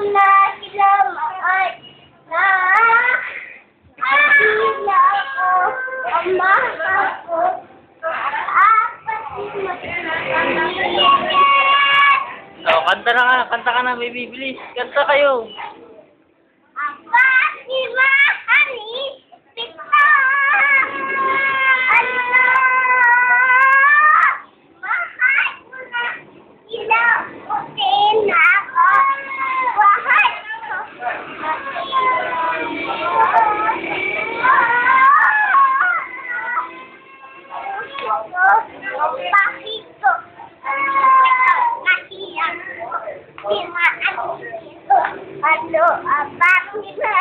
na sila mahal na sila ko, ama ako, apat sila. Oh, kanta na ka. Kanta ka na, baby. Bilis. Kanta kayo. Apat sila, honey, pita. Allah, mahal mo na sila, okay na ako. Mahal ko. Bakit ko? Nasiyan ko. Ano, bakit na?